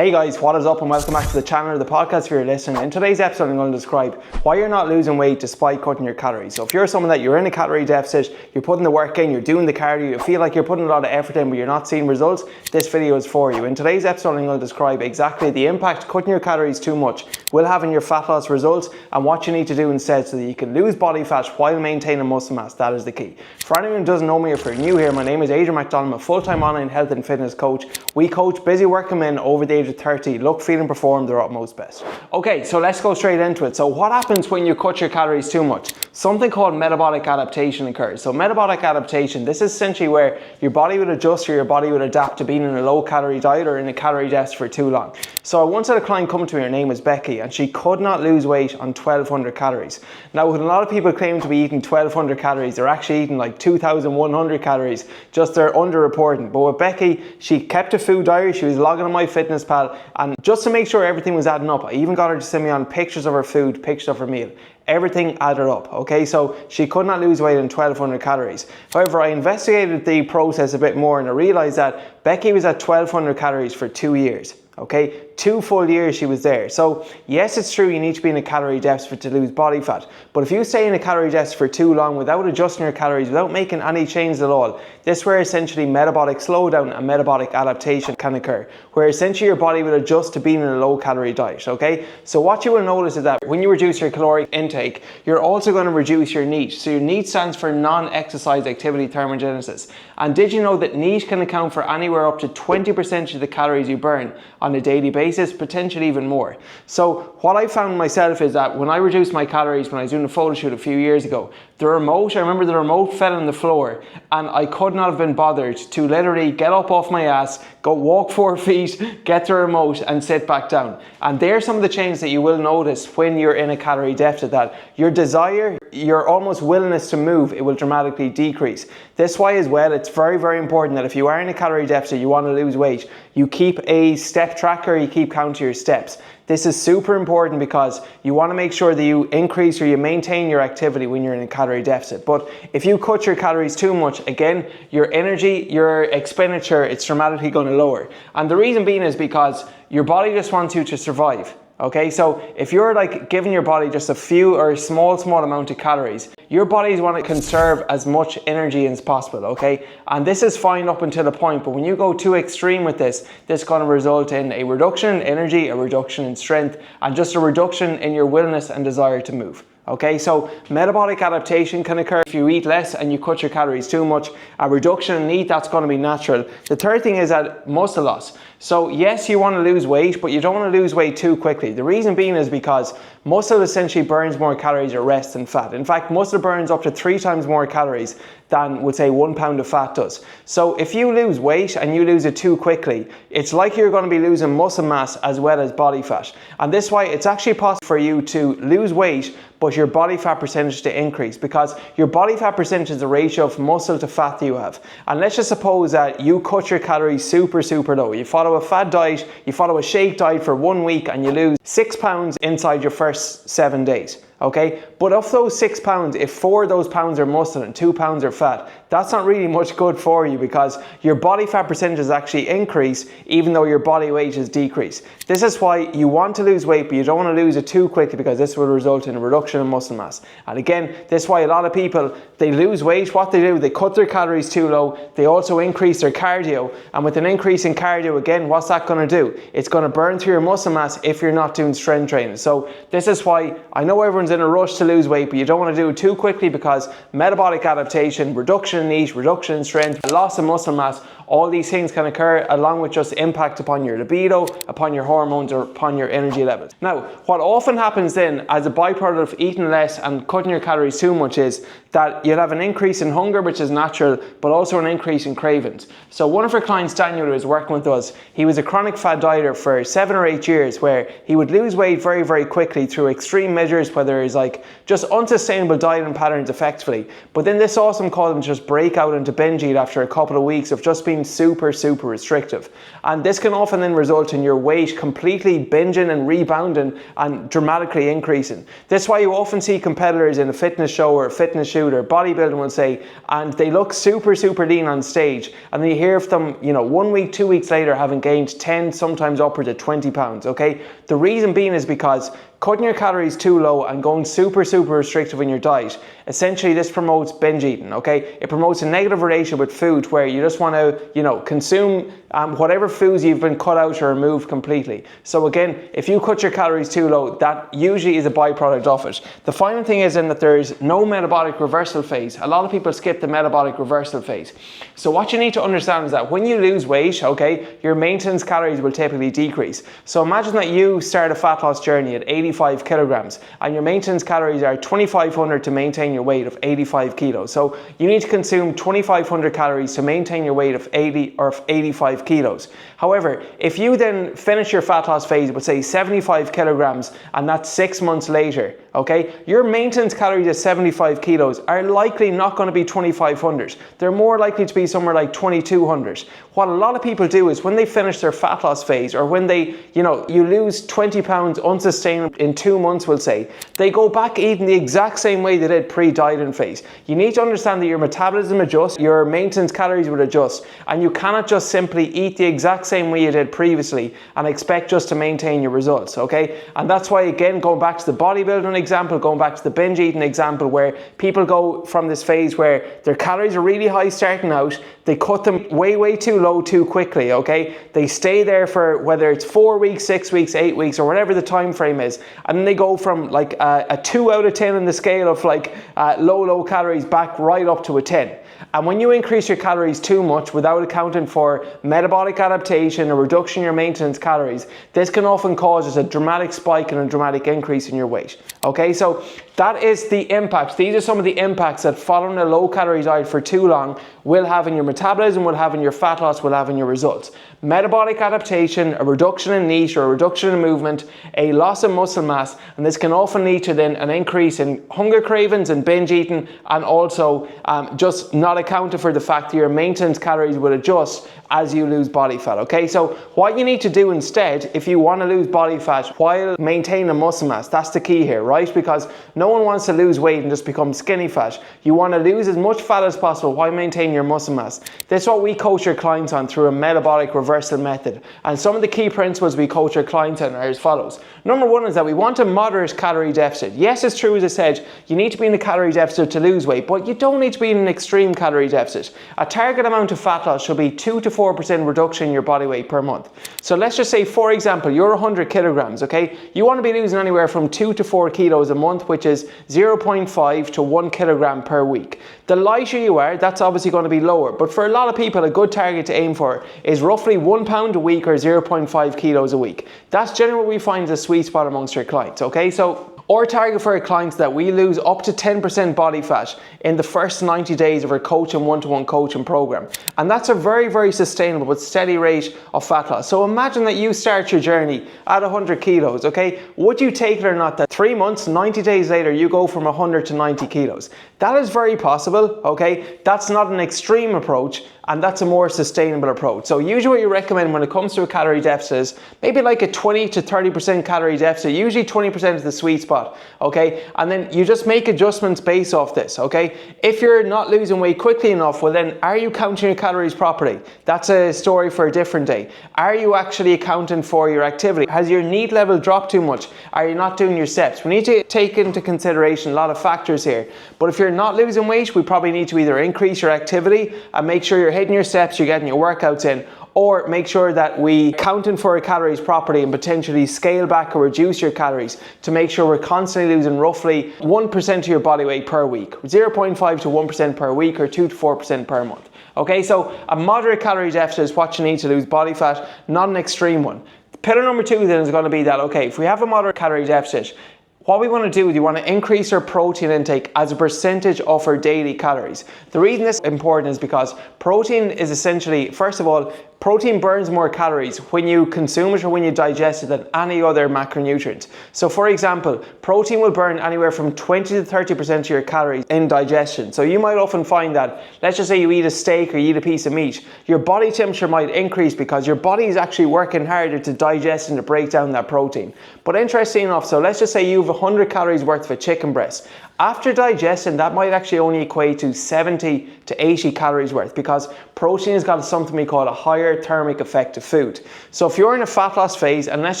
Hey guys, what is up and welcome back to the channel or the podcast if you're listening. In today's episode I'm going to describe why you're not losing weight despite cutting your calories. So if you're someone that you're in a calorie deficit, you're putting the work in, you're doing the cardio, you feel like you're putting a lot of effort in but you're not seeing results, this video is for you. In today's episode I'm going to describe exactly the impact cutting your calories too much will have on your fat loss results and what you need to do instead so that you can lose body fat while maintaining muscle mass. That is the key. For anyone who doesn't know me or if you're new here, my name is Adrian McDonnell. I'm a full-time online health and fitness coach. We coach busy working men over the age of 30, look, feel and perform their utmost best. Okay, so let's go straight into it. So what happens when you cut your calories too much? Something called metabolic adaptation occurs. So metabolic adaptation, this is essentially where your body would adjust or your body would adapt to being in a low calorie diet or in a calorie deficit for too long. So I once had a client come to me, her name was Becky, and she could not lose weight on 1200 calories. Now when a lot of people claim to be eating 1200 calories, they're actually eating like 2100 calories, just they're underreporting. But with Becky, she kept a food diary, she was logging on MyFitnessPal, and just to make sure everything was adding up, I even got her to send me on pictures of her food, pictures of her meal. Everything added up, okay? So she could not lose weight on 1200 calories. However, I investigated the process a bit more and I realized that Becky was at 1200 calories for 2 years. Okay, 2 full years she was there. So yes, it's true you need to be in a calorie deficit to lose body fat, but if you stay in a calorie deficit for too long without adjusting your calories, without making any changes at all, this is where essentially metabolic slowdown and metabolic adaptation can occur, where essentially your body will adjust to being in a low calorie diet, okay? So what you will notice is that when you reduce your caloric intake, you're also going to reduce your NEAT. So your NEAT stands for non-exercise activity thermogenesis. And did you know that NEAT can account for anywhere up to 20% of the calories you burn on a daily basis, potentially even more. So what I found myself is that when I reduced my calories, when I was doing a photo shoot a few years ago, the remote, I remember the remote fell on the floor and I could not have been bothered to literally get up off my ass, go walk 4 feet, get the remote and sit back down. And there's some of the changes that you will notice when you're in a calorie deficit, that your desire, your almost willingness to move, it will dramatically decrease. This why as well, it's very, very important that if you are in a calorie deficit, you want to lose weight, you keep a step tracker, you keep count of your steps. This is super important because you want to make sure that you increase or you maintain your activity when you're in a calorie deficit. But if you cut your calories too much, again, your energy, your expenditure, it's dramatically going to lower. And the reason being is because your body just wants you to survive. Okay, so if you're like giving your body just a few or a small amount of calories, your bodies want to conserve as much energy as possible, okay? And this is fine up until a point, but when you go too extreme with this is going to result in a reduction in energy, a reduction in strength, and just a reduction in your willingness and desire to move. Okay, so metabolic adaptation can occur if you eat less and you cut your calories too much. A reduction in NEAT, that's going to be natural. The third thing is that muscle loss. So yes, you want to lose weight, but you don't want to lose weight too quickly. The reason being is because muscle essentially burns more calories at rest than fat. In fact, muscle burns up to 3 times more calories than would say 1 pound of fat does. So if you lose weight and you lose it too quickly, it's like you're going to be losing muscle mass as well as body fat. And this is why it's actually possible for you to lose weight but your body fat percentage to increase, because your body fat percentage is the ratio of muscle to fat that you have. And let's just suppose that you cut your calories super low. You follow a fad diet, you follow a shake diet for 1 week and you lose 6 pounds inside your first 7 days. Okay, but of those 6 pounds, if 4 of those pounds are muscle and 2 pounds are fat, that's not really much good for you because your body fat percentage is actually increase even though your body weight is decrease. This is why you want to lose weight, but you don't want to lose it too quickly because this will result in a reduction in muscle mass. And again, this is why a lot of people, they lose weight. What they do, they cut their calories too low. They also increase their cardio. And with an increase in cardio, again, what's that going to do? It's going to burn through your muscle mass if you're not doing strength training. So this is why I know everyone's in a rush to lose weight, but you don't want to do it too quickly because metabolic adaptation, reduction in NEAT, reduction in strength, loss of muscle mass, all these things can occur along with just impact upon your libido, upon your hormones, or upon your energy levels. Now, what often happens then as a byproduct of eating less and cutting your calories too much is that you'll have an increase in hunger, which is natural, but also an increase in cravings. So one of our clients, Daniel, who was working with us, he was a chronic fad dieter for 7 or 8 years where he would lose weight very quickly through extreme measures, whether is like just unsustainable dieting patterns effectively. But then this also causes them to just break out into binge eat after a couple of weeks of just being super restrictive. And this can often then result in your weight completely binging and rebounding and dramatically increasing. That's why you often see competitors in a fitness show or a fitness shoot or bodybuilding will say, and they look super lean on stage, and then you hear of them, you know, 1 week, 2 weeks later having gained 10, sometimes upwards of 20 pounds, okay? The reason being is because cutting your calories too low and going super restrictive in your diet, essentially this promotes binge eating, okay? It promotes a negative relationship with food where you just want to, you know, consume whatever foods you've been cut out or removed completely. So again, if you cut your calories too low, that usually is a byproduct of it. The final thing is then that there's no metabolic reversal phase. A lot of people skip the metabolic reversal phase. So what you need to understand is that when you lose weight, okay, your maintenance calories will typically decrease. So imagine that you start a fat loss journey at 85 kilograms and your maintenance calories are 2,500 to maintain your weight of 85 kilos. So you need to consume 2,500 calories to maintain your weight of 80 or 85 kilos. However, if you then finish your fat loss phase with say 75 kilograms and that's 6 months later, okay, your maintenance calories at 75 kilos are likely not going to be 2,500. They're more likely to be somewhere like 2,200. What a lot of people do is when they finish their fat loss phase, or when they, you know, you lose 20 pounds unsustainable in 2 months, we'll say, they go back eating the exact same way they did pre-dieting phase. You need to understand that your metabolism adjusts, your maintenance calories will adjust, and you cannot just simply eat the exact same way you did previously and expect just to maintain your results, okay? And that's why, again, going back to the bodybuilding example, going back to the binge eating example, where people go from this phase where their calories are really high starting out, they cut them way too low too quickly, okay? They stay there for whether it's 4 weeks, 6 weeks, 8 weeks, or whatever the time frame is, and then they go from like a 2 out of 10 in the scale of like low calories back right up to a 10. And when you increase your calories too much without accounting for metabolic adaptation or reduction in your maintenance calories, this can often cause a dramatic spike and a dramatic increase in your weight. Okay, so that is the impacts. These are some of the impacts that following a low calorie diet for too long will have in your metabolism, will have in your fat loss, will have in your results. Metabolic adaptation, a reduction in NEAT or a reduction in movement, a loss of muscle mass, and this can often lead to then an increase in hunger cravings and binge eating, and also just not accounting for the fact that your maintenance calories will adjust as you lose body fat. Okay, so what you need to do instead, if you want to lose body fat while maintaining muscle mass, that's the key here, right? Because no one wants to lose weight and just become skinny fat. You want to lose as much fat as possible while maintaining your muscle mass. That's what we coach our clients on through a metabolic reversal method. And some of the key principles we coach our clients on are as follows. Number one is that we want a moderate calorie deficit. Yes, it's true, as I said, you need to be in a calorie deficit to lose weight, but you don't need to be in an extreme calorie deficit. A target amount of fat loss should be 2 to 4% reduction in your body weight per month. So let's just say, for example, you're 100 kilograms, okay? You want to be losing anywhere from 2 to 4 kilos a month, which is 0.5 to 1 kilogram per week. The lighter you are, that's obviously going to be lower, but for a lot of people, a good target to aim for is roughly 1 pound a week or 0.5 kilos a week. That's generally what we find is a sweet spot amongst our clients, okay? So our target for our clients that we lose up to 10% body fat in the first 90 days of our coaching one-to-one coaching program. And that's a very sustainable but steady rate of fat loss. So imagine that you start your journey at 100 kilos, okay? Would you take it or not that 3 months, 90 days later, you go from 100 to 90 kilos? That is very possible, okay? That's not an extreme approach, and that's a more sustainable approach. So usually what you recommend when it comes to a calorie deficit is maybe like a 20 to 30% calorie deficit. Usually 20% is the sweet spot, okay? And then you just make adjustments based off this, okay? If you're not losing weight quickly enough, well then, are you counting your calories properly? That's a story for a different day. Are you actually accounting for your activity? Has your NEAT level dropped too much? Are you not doing your steps? We need to take into consideration a lot of factors here. But if you're not losing weight, we probably need to either increase your activity and make sure you're hitting your steps, you're getting your workouts in, or make sure that we counting for your calories properly and potentially scale back or reduce your calories to make sure we're constantly losing roughly 1% of your body weight per week, 0.5 to 1% per week, or 2 to 4% per month. Okay, so a moderate calorie deficit is what you need to lose body fat, not an extreme one. Pillar number 2 then is going to be that, okay, if we have a moderate calorie deficit, what we want to do is we want to increase our protein intake as a percentage of our daily calories. The reason this is important is because protein is essentially, first of all, protein burns more calories when you consume it or when you digest it than any other macronutrient. So for example, protein will burn anywhere from 20 to 30% of your calories in digestion. So you might often find that, let's just say you eat a steak or you eat a piece of meat, your body temperature might increase because your body is actually working harder to digest and to break down that protein. But interesting enough, so let's just say you have 100 calories worth of a chicken breast. After digestion, that might actually only equate to 70 to 80 calories worth, because protein has got something we call a higher thermic effect of food. So if you're in a fat loss phase, and let's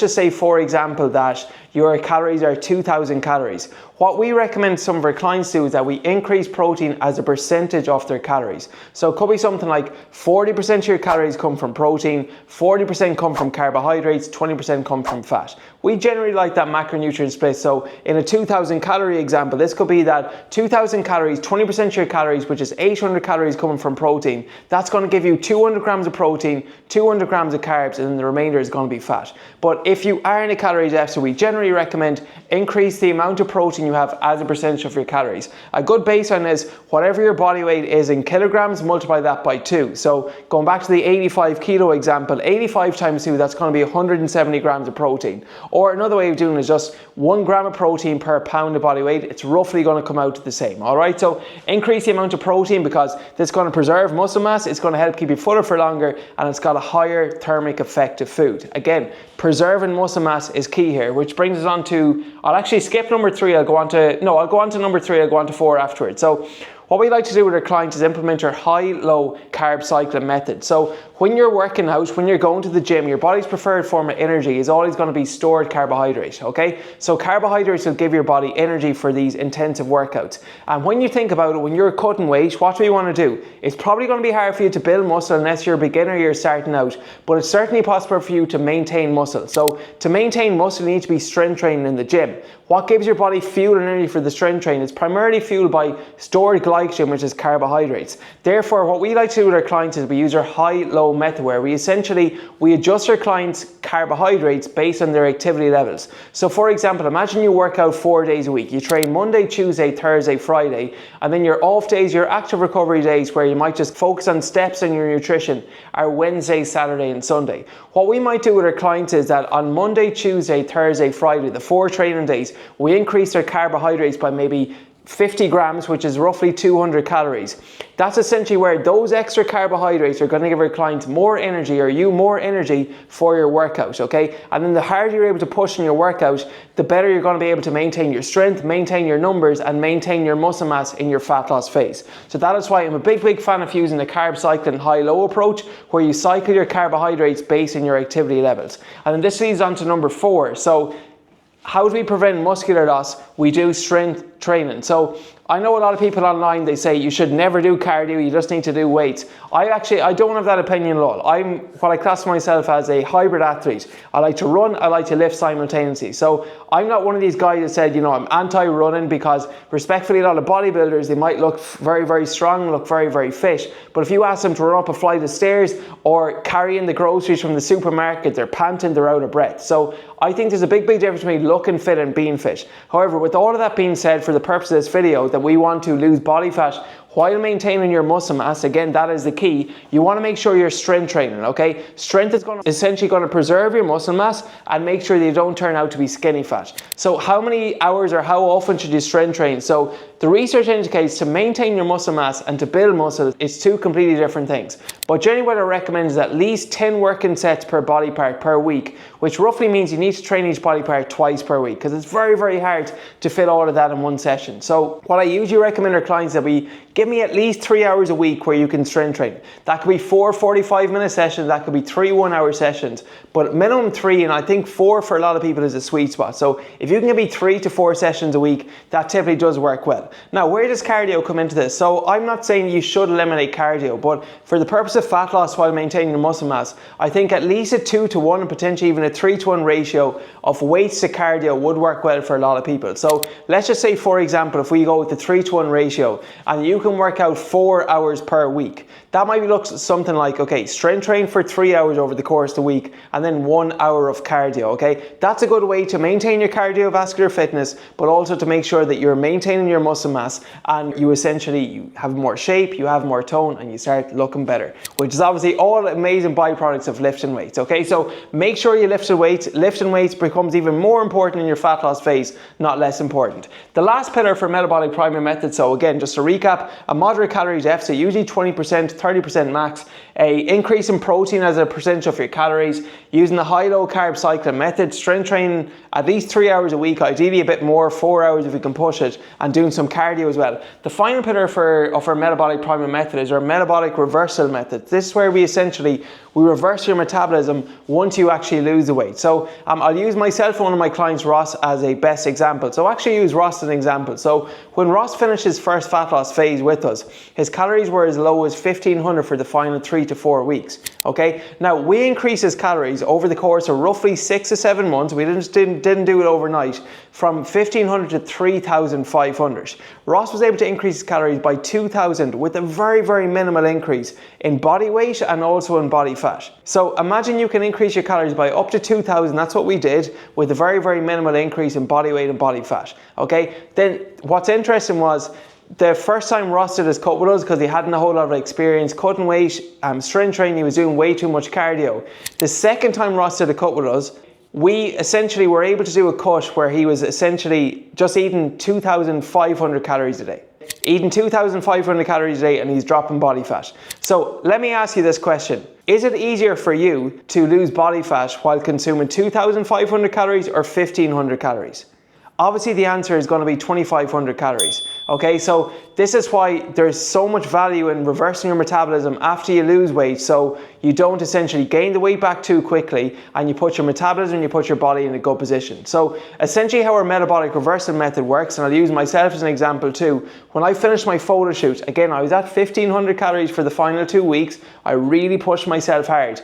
just say, for example, that your calories are 2,000 calories, what we recommend some of our clients do is that we increase protein as a percentage of their calories. So it could be something like 40% of your calories come from protein, 40% come from carbohydrates, 20% come from fat. We generally like that macronutrient split. So in a 2,000 calorie example, this could be that 2,000 calories, 20% of your calories, which is 800 calories coming from protein, that's going to give you 200 grams of protein, 200 grams of carbs, and then the remainder is going to be fat. But if you are in a calorie deficit, we generally recommend increase the amount of protein you have as a percentage of your calories. A good baseline is whatever your body weight is in kilograms, multiply that by 2. So going back to the 85 kilo example, 85 times 2, that's going to be 170 grams of protein. Or another way of doing it is just 1 gram of protein per pound of body weight. It's roughly going to come out to the same. All right, so increase the amount of protein because this is going to preserve muscle mass, it's going to help keep you fuller for longer, and it's got a higher thermic effect of food. Again, preserving muscle mass is key here, which brings us on to, I'll actually skip number 3, I'll go on to number 3, I'll go on to 4 afterwards. So what we like to do with our clients is implement our high-low carb cycling method. So when you're working out, when you're going to the gym, your body's preferred form of energy is always going to be stored carbohydrate, okay? So carbohydrates will give your body energy for these intensive workouts. And when you think about it, when you're cutting weight, what do we want to do? It's probably going to be hard for you to build muscle unless you're a beginner, you're starting out, but it's certainly possible for you to maintain muscle. So to maintain muscle, you need to be strength training in the gym. What gives your body fuel and energy for the strength training is primarily fueled by stored glycogen, which is carbohydrates. Therefore, what we like to do with our clients is we use our high-low method, where we adjust our clients' carbohydrates based on their activity levels. So for example, imagine you work out 4 days a week. You train Monday, Tuesday, Thursday, Friday, and then your off days, your active recovery days, where you might just focus on steps and your nutrition, are Wednesday, Saturday, and Sunday. What we might do with our clients is that on Monday, Tuesday, Thursday, Friday, the 4 training days, we increase their carbohydrates by maybe 50 grams, which is roughly 200 calories. That's essentially where those extra carbohydrates are going to give our clients more energy, or you more energy for your workout, okay? And then the harder you're able to push in your workout, the better you're going to be able to maintain your strength, maintain your numbers, and maintain your muscle mass in your fat loss phase. So that is why I'm a big fan of using the carb cycling high-low approach, where you cycle your carbohydrates based on your activity levels. And then this leads on to number 4. So how do we prevent muscular loss? We do strength training. So I know a lot of people online, they say you should never do cardio, you just need to do weights. I don't have that opinion at all. I'm what I class myself as a hybrid athlete. I like to run, I like to lift simultaneously. So I'm not one of these guys that said, I'm anti-running, because respectfully, a lot of bodybuilders, they might look very strong, look very fit, but if you ask them to run up a flight of stairs or carrying the groceries from the supermarket, they're panting, they're out of breath. So I think there's a big difference between looking fit and being fit. However, with all of that being said, for the purpose of this video, that we want to lose body fat while maintaining your muscle mass, again, that is the key. You want to make sure you're strength training, okay? Strength is essentially going to preserve your muscle mass and make sure that you don't turn out to be skinny fat. So how many hours or how often should you strength train? So the research indicates to maintain your muscle mass and to build muscle, it's 2 completely different things. But generally what I recommend is at least 10 working sets per body part per week, which roughly means you need to train each body part twice per week, because it's very hard to fit all of that in one session. So what I usually recommend our clients that we give me at least 3 hours a week where you can strength train. That could be 4 45-minute sessions, that could be 3 1-hour sessions, but minimum 3, and I think 4 for a lot of people is a sweet spot. So if you can give me 3 to 4 sessions a week, that typically does work well. Now, where does cardio come into this? So I'm not saying you should eliminate cardio, but for the purpose of fat loss while maintaining your muscle mass, I think at least a 2 to 1 and potentially even a 3 to 1 ratio of weights to cardio would work well for a lot of people. So let's just say, for example, if we go with the 3 to 1 ratio, and you can can work out 4 hours per week. That might look something like, okay, strength train for 3 hours over the course of the week and then 1 hour of cardio, okay? That's a good way to maintain your cardiovascular fitness, but also to make sure that you're maintaining your muscle mass and you essentially have more shape, you have more tone, and you start looking better, which is obviously all amazing byproducts of lifting weights, okay? So make sure you lift weights. Lifting weights becomes even more important in your fat loss phase, not less important. The last pillar for metabolic priming method, so again, just to recap, a moderate calorie deficit, usually 20%, 30% max, a increase in protein as a percentage of your calories, using the high-low carb cycling method, strength training at least 3 hours a week, ideally a bit more, 4 hours if you can push it, and doing some cardio as well. The final pillar of our metabolic priming method is our metabolic reversal method. This is where we reverse your metabolism once you actually lose the weight. So I'll use myself and one of my clients, Ross, as a best example. So actually use Ross as an example. So when Ross finished his first fat loss phase with us, his calories were as low as 1,500 for the final 3 to 4 weeks. Okay, now we increased his calories over the course of roughly 6 to 7 months. We didn't do it overnight, from 1,500 to 3,500. Ross was able to increase his calories by 2,000 with a very, very minimal increase in body weight and also in body fat. So imagine you can increase your calories by up to 2,000. That's what we did, with a very, very minimal increase in body weight and body fat. Okay, then what's interesting was, the first time Ross did his cut with us, because he hadn't a whole lot of experience cutting weight, strength training, he was doing way too much cardio. The second time Ross did a cut with us, we essentially were able to do a cut where he was essentially just eating 2,500 calories a day. Eating 2,500 calories a day, and he's dropping body fat. So let me ask you this question. Is it easier for you to lose body fat while consuming 2,500 calories or 1,500 calories? Obviously the answer is going to be 2,500 calories. Okay, so this is why there's so much value in reversing your metabolism after you lose weight, so you don't essentially gain the weight back too quickly, and you put your metabolism, you put your body in a good position. So essentially how our metabolic reversal method works, and I'll use myself as an example too, when I finished my photo shoot, again, I was at 1,500 calories for the final 2 weeks. I really pushed myself hard.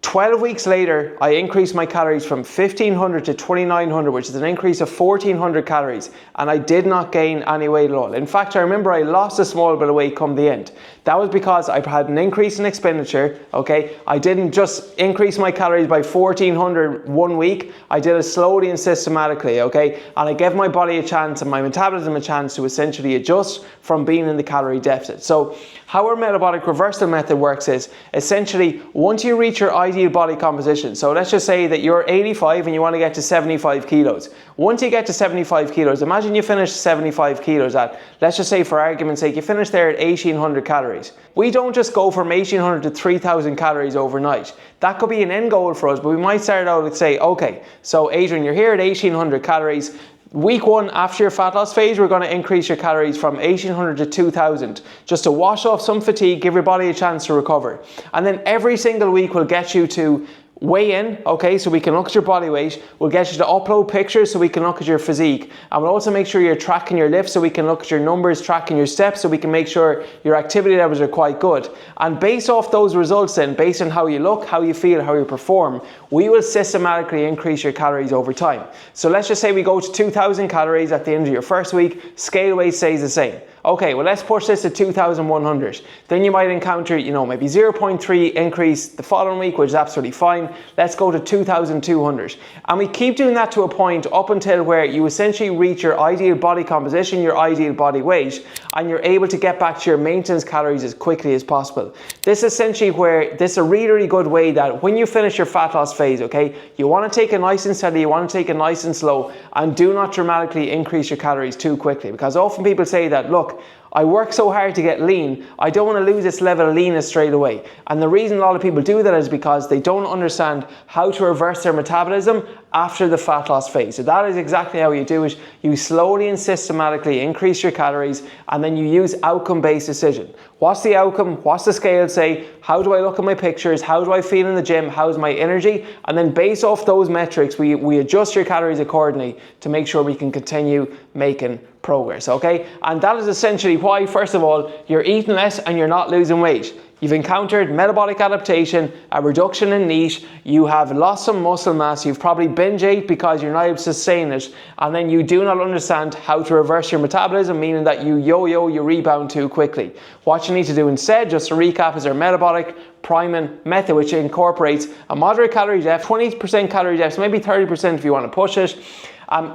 12 weeks later, I increased my calories from 1,500 to 2,900, which is an increase of 1,400 calories, and I did not gain any weight at all. In fact, I remember I lost a small bit of weight come the end. That was because I had an increase in expenditure, okay? I didn't just increase my calories by 1,400 1 week, I did it slowly and systematically, okay? And I gave my body a chance and my metabolism a chance to essentially adjust from being in the calorie deficit. So how our metabolic reversal method works is, essentially, once you reach your ideal body composition, so let's just say that you're 85 and you want to get to 75 kilos. Once you get to 75 kilos, imagine you finish 75 kilos at, let's just say for argument's sake, you finish there at 1,800 calories. We don't just go from 1,800 to 3,000 calories overnight. That could be an end goal for us, but we might start out and say, okay, so Adrian, you're here at 1,800 calories. Week 1 after your fat loss phase, we're going to increase your calories from 1,800 to 2,000 just to wash off some fatigue, give your body a chance to recover. And then every single week will get you to weigh in, okay, so we can look at your body weight. We'll get you to upload pictures so we can look at your physique. And we'll also make sure you're tracking your lifts so we can look at your numbers, tracking your steps so we can make sure your activity levels are quite good. And based off those results then, based on how you look, how you feel, how you perform, we will systematically increase your calories over time. So let's just say we go to 2,000 calories at the end of your first week, scale weight stays the same. Okay, well let's push this to 2,100. Then you might encounter, maybe 0.3 increase the following week, which is absolutely fine. Let's go to 2,200. And we keep doing that to a point up until where you essentially reach your ideal body composition, your ideal body weight, and you're able to get back to your maintenance calories as quickly as possible. This is essentially where, this is a really, really good way that when you finish your fat loss phase, okay, you want to take it nice and steady, you want to take it nice and slow, and do not dramatically increase your calories too quickly. Because often people say that, look, I work so hard to get lean, I don't want to lose this level of leanness straight away. And the reason a lot of people do that is because they don't understand how to reverse their metabolism after the fat loss phase. So that is exactly how you do it. You slowly and systematically increase your calories, and then you use outcome-based decision. What's the outcome? What's the scale say? How do I look at my pictures? How do I feel in the gym? How's my energy? And then based off those metrics, we adjust your calories accordingly to make sure we can continue making progress, okay? And that is essentially why, first of all, you're eating less and you're not losing weight. You've encountered metabolic adaptation, a reduction in NEAT, you have lost some muscle mass, you've probably binge ate because you're not able to sustain it, and then you do not understand how to reverse your metabolism, meaning that you yo-yo, you rebound too quickly. What you need to do instead, just to recap, is our metabolic priming method, which incorporates a moderate calorie deficit, 20% calorie deficit, maybe 30% if you want to push it.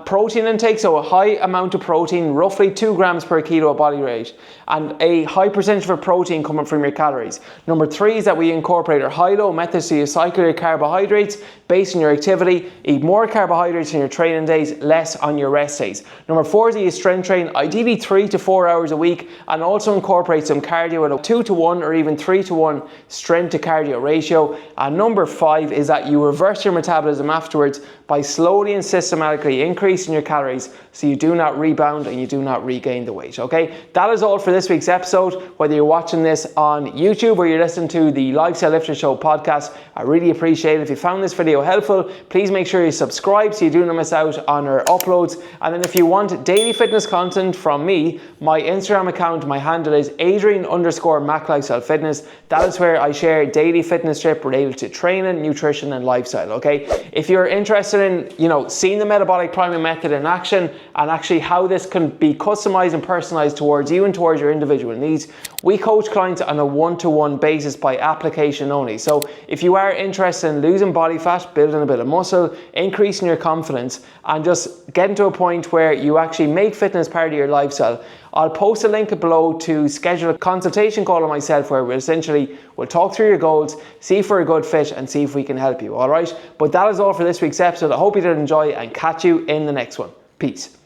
Protein intake, so a high amount of protein, roughly 2 grams per kilo of body weight, and a high percentage of protein coming from your calories. Number 3 is that we incorporate our high-low method, so you cycle your carbohydrates based on your activity, eat more carbohydrates in your training days, less on your rest days. Number 4 is that you strength train, ideally 3 to 4 hours a week, and also incorporate some cardio at a 2 to 1 or even 3 to 1 strength to cardio ratio. And number 5 is that you reverse your metabolism afterwards by slowly and systematically increasing your calories so you do not rebound and you do not regain the weight, okay? That is all for this week's episode. Whether you're watching this on YouTube or you're listening to the Lifestyle Lifter Show podcast, I really appreciate it. If you found this video helpful, please make sure you subscribe so you do not miss out on our uploads. And then if you want daily fitness content from me, my Instagram account, my handle is Adrian_MacLifestyleFitness. That is where I share daily fitness tips related to training, nutrition, and lifestyle, okay? If you're interested in, seeing the metabolic priming method in action and actually how this can be customized and personalized towards you and towards your individual needs, we coach clients on a one-to-one basis by application only. So if you are interested in losing body fat, building a bit of muscle, increasing your confidence, and just getting to a point where you actually make fitness part of your lifestyle, I'll post a link below to schedule a consultation call on myself where we'll talk through your goals, see if we're a good fit, and see if we can help you, all right? But that is all for this week's episode. I hope you did enjoy and catch you in the next one. Peace.